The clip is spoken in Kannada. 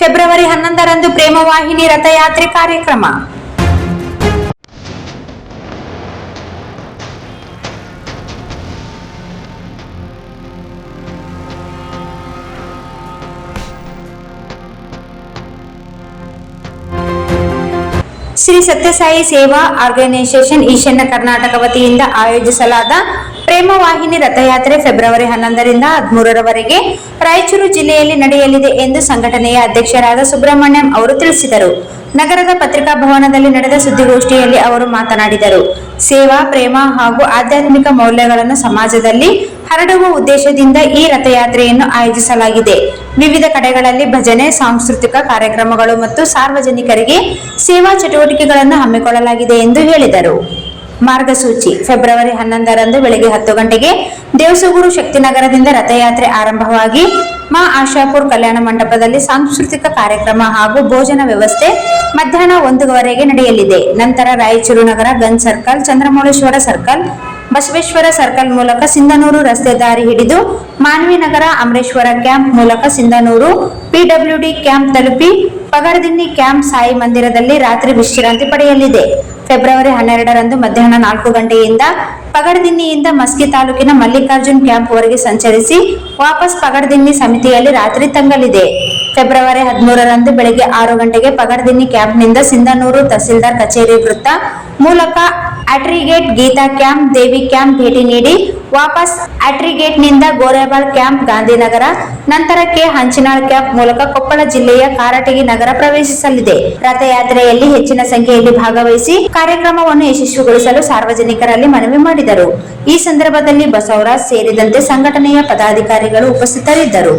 ಫೆಬ್ರವರಿ 11ರಂದು ಪ್ರೇಮವಾಹಿನಿ ರಥಯಾತ್ರೆ ಕಾರ್ಯಕ್ರಮ. ಶ್ರೀ ಸತ್ಯಸಾಯಿ ಸೇವಾ ಆರ್ಗನೈಸೇಷನ್ ಈಶಾನ್ಯ ಕರ್ನಾಟಕ ವತಿಯಿಂದ ಆಯೋಜಿಸಲಾದ ಪ್ರೇಮವಾಹಿನಿ ರಥಯಾತ್ರೆ ಫೆಬ್ರವರಿ 11ರಿಂದ 13ರವರೆಗೆ ರಾಯಚೂರು ಜಿಲ್ಲೆಯಲ್ಲಿ ನಡೆಯಲಿದೆ ಎಂದು ಸಂಘಟನೆಯ ಅಧ್ಯಕ್ಷರಾದ ಸುಬ್ರಹ್ಮಣ್ಯಂ ಅವರು ತಿಳಿಸಿದರು. ನಗರದ ಪತ್ರಿಕಾ ಭವನದಲ್ಲಿ ನಡೆದ ಸುದ್ದಿಗೋಷ್ಠಿಯಲ್ಲಿ ಅವರು ಮಾತನಾಡಿದರು. ಸೇವಾ, ಪ್ರೇಮ ಹಾಗೂ ಆಧ್ಯಾತ್ಮಿಕ ಮೌಲ್ಯಗಳನ್ನು ಸಮಾಜದಲ್ಲಿ ಹರಡುವ ಉದ್ದೇಶದಿಂದ ಈ ರಥಯಾತ್ರೆಯನ್ನು ಆಯೋಜಿಸಲಾಗಿದೆ. ವಿವಿಧ ಕಡೆಗಳಲ್ಲಿ ಭಜನೆ, ಸಾಂಸ್ಕೃತಿಕ ಕಾರ್ಯಕ್ರಮಗಳು ಮತ್ತು ಸಾರ್ವಜನಿಕರಿಗೆ ಸೇವಾ ಚಟುವಟಿಕೆಗಳನ್ನು ಹಮ್ಮಿಕೊಳ್ಳಲಾಗಿದೆ ಎಂದು ಹೇಳಿದರು. ಮಾರ್ಗಸೂಚಿ: ಫೆಬ್ರವರಿ 11ರಂದು ಬೆಳಗ್ಗೆ 10 ಗಂಟೆಗೆ ದೇವಸಗೂರು ಶಕ್ತಿನಗರದಿಂದ ರಥಯಾತ್ರೆ ಆರಂಭವಾಗಿ ಮಾ ಆಶಾಪುರ್ ಕಲ್ಯಾಣ ಮಂಟಪದಲ್ಲಿ ಸಾಂಸ್ಕೃತಿಕ ಕಾರ್ಯಕ್ರಮ ಹಾಗೂ ಭೋಜನ ವ್ಯವಸ್ಥೆ ಮಧ್ಯಾಹ್ನ 1 ಗಂಟೆಗೆ ನಡೆಯಲಿದೆ. ನಂತರ ರಾಯಚೂರು ನಗರ, Ganj circle, Chandramouleshwara circle, Basaveshwara circle ಮೂಲಕ ಸಿಂಧನೂರು ರಸ್ತೆ ದಾರಿ ಹಿಡಿದು ಮಾನ್ವಿ ನಗರ, ಅಮರೇಶ್ವರ ಕ್ಯಾಂಪ್ ಮೂಲಕ ಸಿಂಧನೂರು ಪಿಡಬ್ಲ್ಯೂಡಿ ಕ್ಯಾಂಪ್ ತಲುಪಿ ಪಗಡದಿನ್ನಿ ಕ್ಯಾಂಪ್ ಸಾಯಿ ಮಂದಿರದಲ್ಲಿ ರಾತ್ರಿ ವಿಶ್ರಾಂತಿ ಪಡೆಯಲಿದೆ. ಫೆಬ್ರವರಿ 12ರಂದು ಮಧ್ಯಾಹ್ನ 4 ಗಂಟೆಯಿಂದ ಪಗಡದಿನ್ನಿಯಿಂದ ಮಸ್ಕಿ ತಾಲೂಕಿನ ಮಲ್ಲಿಕಾರ್ಜುನ್ ಕ್ಯಾಂಪ್ ವರೆಗೆ ಸಂಚರಿಸಿ ವಾಪಸ್ ಪಗಡದಿನ್ನಿ ಸಮಿತಿಯಲ್ಲಿ ರಾತ್ರಿ ತಂಗಲಿದೆ. ಫೆಬ್ರವರಿ 13ರಂದು ಬೆಳಗ್ಗೆ 6 ಗಂಟೆಗೆ ಪಗಡದಿನ್ನಿ ಕ್ಯಾಂಪ್ನಿಂದ ಸಿಂಧನೂರು ತಹಸೀಲ್ದಾರ್ ಕಚೇರಿ ವೃತ್ತ ಮೂಲಕ ಅಟ್ರಿಗೇಟ್, ಗೀತಾ ಕ್ಯಾಂಪ್, ದೇವಿ ಕ್ಯಾಂಪ್ ಭೇಟಿ ನೀಡಿ ವಾಪಸ್ ಅಟ್ರಿಗೇಟ್ನಿಂದ ಗೋರೆಬಾಳ್ ಕ್ಯಾಂಪ್, ಗಾಂಧಿನಗರ, ನಂತರ ಕೆ ಹಂಚಿನಾಳ್ ಕ್ಯಾಂಪ್ ಮೂಲಕ ಕೊಪ್ಪಳ ಜಿಲ್ಲೆಯ ಕಾರಟಗಿ ನಗರ ಪ್ರವೇಶಿಸಲಿದೆ. ರಥಯಾತ್ರೆಯಲ್ಲಿ ಹೆಚ್ಚಿನ ಸಂಖ್ಯೆಯಲ್ಲಿ ಭಾಗವಹಿಸಿ ಕಾರ್ಯಕ್ರಮವನ್ನು ಯಶಸ್ವಿಗೊಳಿಸಲು ಸಾರ್ವಜನಿಕರಲ್ಲಿ ಮನವಿ ಮಾಡಿದರು. ಈ ಸಂದರ್ಭದಲ್ಲಿ ಬಸವರಾಜ್ ಸೇರಿದಂತೆ ಸಂಘಟನೆಯ ಪದಾಧಿಕಾರಿಗಳು ಉಪಸ್ಥಿತರಿದ್ದರು.